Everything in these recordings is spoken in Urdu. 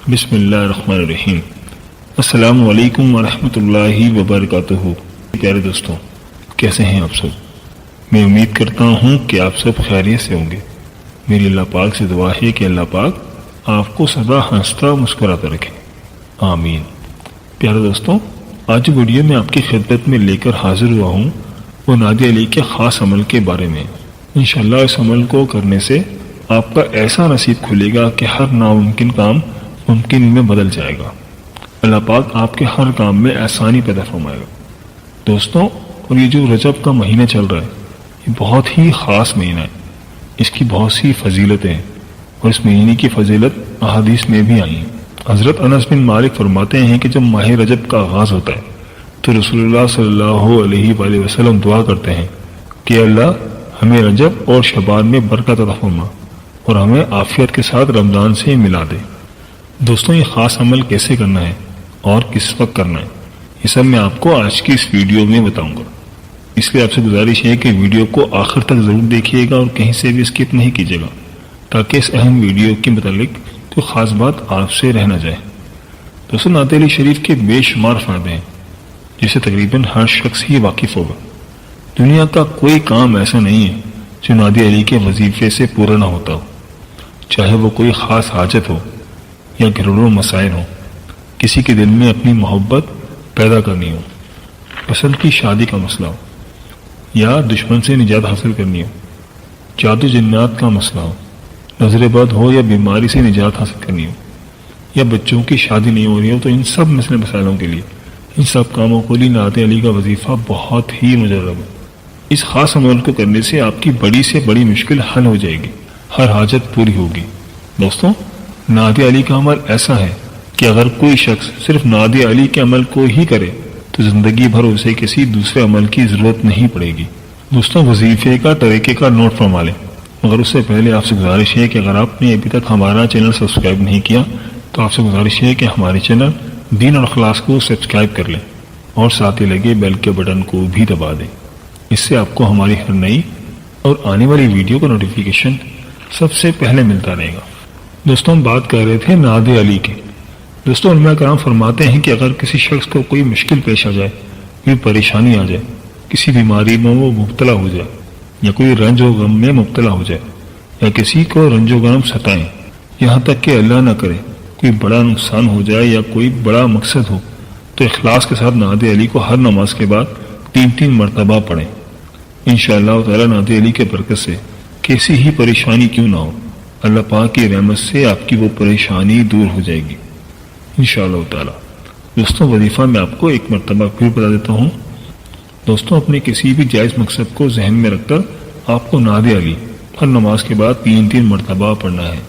بسم اللہ الرحمن الرحیم۔ السلام علیکم ورحمۃ اللہ وبرکاتہ۔ پیارے دوستوں، کیسے ہیں آپ سب؟ میں امید کرتا ہوں کہ آپ سب خیریت سے ہوں گے۔ میری اللہ پاک سے دعا ہے کہ اللہ پاک آپ کو سدا ہنستا مسکراتا رکھے، آمین۔ پیارے دوستوں، آج ویڈیو میں آپ کی خدمت میں لے کر حاضر ہوا ہوں وہ نادی علی کے خاص عمل کے بارے میں۔ انشاءاللہ اس عمل کو کرنے سے آپ کا ایسا نصیب کھلے گا کہ ہر ناممکن کام ممکن میں بدل جائے گا۔ اللہ پاک آپ کے ہر کام میں آسانی پیدا فرمائے گا۔ دوستوں، اور یہ جو رجب کا مہینہ چل رہا ہے، یہ بہت ہی خاص مہینہ ہے۔ اس کی بہت سی فضیلتیں ہیں اور اس مہینے کی فضیلت احادیث میں بھی آئی ہیں۔ حضرت انس بن مالک فرماتے ہیں کہ جب ماہ رجب کا آغاز ہوتا ہے تو رسول اللہ صلی اللہ علیہ وآلہ وسلم دعا کرتے ہیں کہ اللہ ہمیں رجب اور شعبان میں برکت عطا فرما اور ہمیں عافیت کے ساتھ رمضان سے ملا دے۔ دوستوں، یہ خاص عمل کیسے کرنا ہے اور کس وقت کرنا ہے، یہ سب میں آپ کو آج کی اس ویڈیو میں بتاؤں گا۔ اس لیے آپ سے گزارش ہے کہ ویڈیو کو آخر تک ضرور دیکھیے گا اور کہیں سے بھی اسکپ نہیں کیجیے گا، تاکہ اس اہم ویڈیو کے متعلق تو خاص بات آپ سے رہ نہ جائے۔ دوستوں، نعت علی شریف کے بے شمار فائدے ہیں جسے تقریباً ہر شخص ہی واقف ہوگا۔ دنیا کا کوئی کام ایسا نہیں ہے جو نعت علی کے وظیفے سے پورا نہ ہوتا ہو، چاہے وہ کوئی خاص حاجت ہو یا گھریلو مسائل ہوں، کسی کے دل میں اپنی محبت پیدا کرنی ہو، پسند کی شادی کا مسئلہ ہو یا دشمن سے نجات حاصل کرنی ہو، جادو جنات کا مسئلہ ہو، نظر بد ہو یا بیماری سے نجات حاصل کرنی ہو، یا بچوں کی شادی نہیں ہو رہی ہو، تو ان سب مسائلوں کے لیے، ان سب کاموں کے لیے نعت علی کا وظیفہ بہت ہی مجرب ہے۔ اس خاص عمل کو کرنے سے آپ کی بڑی سے بڑی مشکل حل ہو جائے گی، ہر حاجت پوری ہوگی۔ دوستوں، نعت علی کا عمل ایسا ہے کہ اگر کوئی شخص صرف نعت علی کے عمل کو ہی کرے تو زندگی بھر اسے کسی دوسرے عمل کی ضرورت نہیں پڑے گی۔ دوستوں، وظیفے کا طریقے کا نوٹ فرما لیں، مگر اس سے پہلے آپ سے گزارش ہے کہ اگر آپ نے ابھی تک ہمارا چینل سبسکرائب نہیں کیا تو آپ سے گزارش ہے کہ ہمارے چینل دین اور اخلاص کو سبسکرائب کر لیں اور ساتھ ہی لگے بیل کے بٹن کو بھی دبا دیں۔ اس سے آپ کو ہماری ہر نئی اور آنے والی ویڈیو کا نوٹیفیکیشن سب سے پہلے ملتا رہے گا۔ دوستوں، ہم بات کر رہے تھے نعت علی کی۔ دوستوں، علماء کرام فرماتے ہیں کہ اگر کسی شخص کو کوئی مشکل پیش آ جائے، کوئی پریشانی آ جائے، کسی بیماری میں وہ مبتلا ہو جائے یا کوئی رنج و غم میں مبتلا ہو جائے یا کسی کو رنج و غم ستائیں، یہاں تک کہ اللہ نہ کرے کوئی بڑا نقصان ہو جائے یا کوئی بڑا مقصد ہو، تو اخلاص کے ساتھ نعت علی کو ہر نماز کے بعد 3 مرتبہ پڑھیں۔ انشاءاللہ تعالی نعت علی کے برکت سے کیسی ہی پریشانی کیوں نہ ہو، اللہ پاک کی رحمت سے آپ کی وہ پریشانی دور ہو جائے گی انشاءاللہ تعالی۔ دوستوں، وظیفہ میں آپ کو 1 مرتبہ پھر بتا دیتا ہوں۔ دوستوں، اپنے کسی بھی جائز مقصد کو ذہن میں رکھ کر آپ کو نعت علی ہر نماز کے بعد 3 مرتبہ پڑھنا ہے۔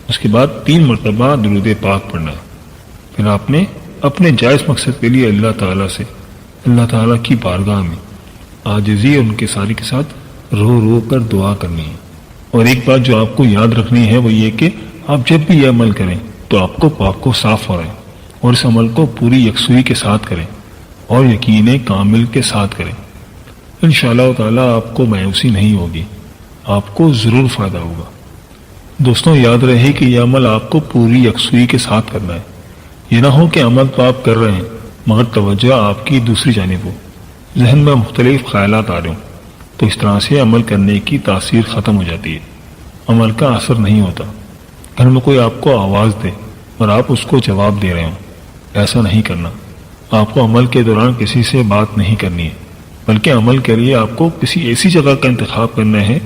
اس کے بعد 3 مرتبہ درود پاک پڑھنا ہے۔ پھر آپ نے اپنے جائز مقصد کے لیے اللہ تعالیٰ سے، اللہ تعالیٰ کی بارگاہ میں عاجزی اور ان کے ساری کے ساتھ رو رو کر دعا کرنی ہے۔ اور ایک بات جو آپ کو یاد رکھنی ہے وہ یہ کہ آپ جب بھی یہ عمل کریں تو آپ کو پاک کو صاف ہو رہے ہیں اور اس عمل کو پوری یکسوئی کے ساتھ کریں اور یقین کامل کے ساتھ کریں۔ انشاءاللہ تعالیٰ آپ کو مایوسی نہیں ہوگی، آپ کو ضرور فائدہ ہوگا۔ دوستوں، یاد رہے کہ یہ عمل آپ کو پوری یکسوئی کے ساتھ کرنا ہے۔ یہ نہ ہو کہ عمل تو آپ کر رہے ہیں مگر توجہ آپ کی دوسری جانب ہو، ذہن میں مختلف خیالات آ رہے ہوں، تو اس طرح سے عمل کرنے کی تاثیر ختم ہو جاتی ہے، عمل کا اثر نہیں ہوتا۔ گھر میں کوئی آپ کو آواز دے اور آپ اس کو جواب دے رہے ہوں، ایسا نہیں کرنا۔ آپ کو عمل کے دوران کسی سے بات نہیں کرنی ہے، بلکہ عمل کے لیے آپ کو کسی ایسی جگہ کا انتخاب کرنا ہے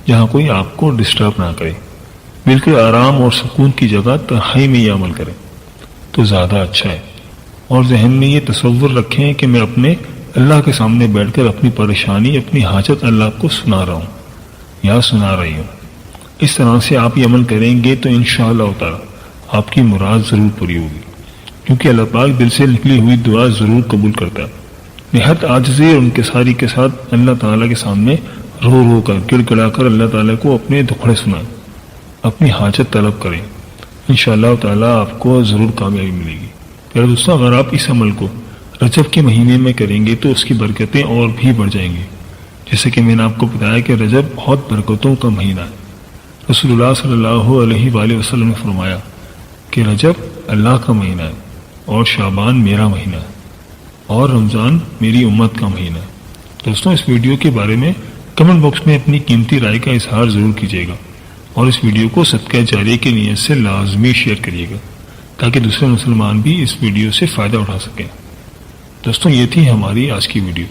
جہاں کوئی آپ کو ڈسٹرب نہ کرے، بالکل آرام اور سکون کی جگہ تنہائی میں یہ عمل کریں تو زیادہ اچھا ہے۔ اور ذہن میں یہ تصور رکھیں کہ میں اپنے اللہ کے سامنے بیٹھ کر اپنی پریشانی، اپنی حاجت اللہ کو سنا رہا ہوں یا سنا رہی ہوں۔ اس طرح سے آپ یہ عمل کریں گے تو انشاءاللہ تعالی آپ کی مراد ضرور پوری ہوگی، کیونکہ اللہ پاک دل سے نکلی ہوئی دعا ضرور قبول کرتا ہے۔ نہایت عاجزی اور ان کے ساری کے ساتھ اللہ تعالیٰ کے سامنے رو رو کر گڑ گڑا کر اللہ تعالیٰ کو اپنے دکھڑے سنائیں، اپنی حاجت طلب کریں، انشاءاللہ تعالیٰ آپ کو ضرور کامیابی ملے گی۔ پھر دوستوں، اگر آپ اس عمل کو رجب کے مہینے میں کریں گے تو اس کی برکتیں اور بھی بڑھ جائیں گی۔ جیسے کہ میں نے آپ کو بتایا کہ رجب بہت برکتوں کا مہینہ ہے۔ رسول اللہ صلی اللہ علیہ وآلہ وسلم نے فرمایا کہ رجب اللہ کا مہینہ ہے اور شعبان میرا مہینہ ہے اور رمضان میری امت کا مہینہ ہے۔ دوستوں، اس ویڈیو کے بارے میں کمنٹ باکس میں اپنی قیمتی رائے کا اظہار ضرور کیجیے گا اور اس ویڈیو کو صدقہ جاریہ کی نیت سے لازمی شیئر کریے گا تاکہ دوسرے مسلمان بھی اس ویڈیو سے فائدہ اٹھا سکیں۔ دوستوں، یہ تھی ہماری آج کی ویڈیو۔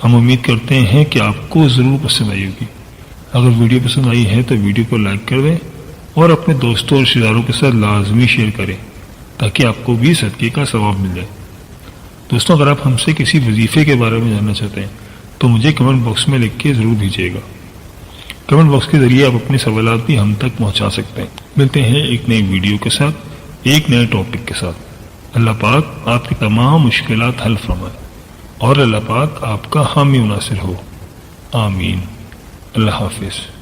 ہم امید کرتے ہیں کہ آپ کو ضرور پسند آئی ہوگی۔ اگر ویڈیو پسند آئی ہے تو ویڈیو کو لائک کر دیں اور اپنے دوستوں اور رشتہ داروں کے ساتھ لازمی شیئر کریں تاکہ آپ کو بھی صدقے کا ثواب مل جائے۔ دوستوں، اگر آپ ہم سے کسی وظیفے کے بارے میں جاننا چاہتے ہیں تو مجھے کمنٹ باکس میں لکھ کے ضرور بھیجیے گا۔ کمنٹ باکس کے ذریعے آپ اپنے سوالات بھی ہم تک پہنچا سکتے ہیں۔ ملتے ہیں ایک نئی ویڈیو کے ساتھ، ایک نئے ٹاپک کے ساتھ۔ اللہ پاک آپ کی تمام مشکلات حل فرمائے اور اللہ پاک آپ کا حامی و ناصر ہو، آمین۔ اللہ حافظ۔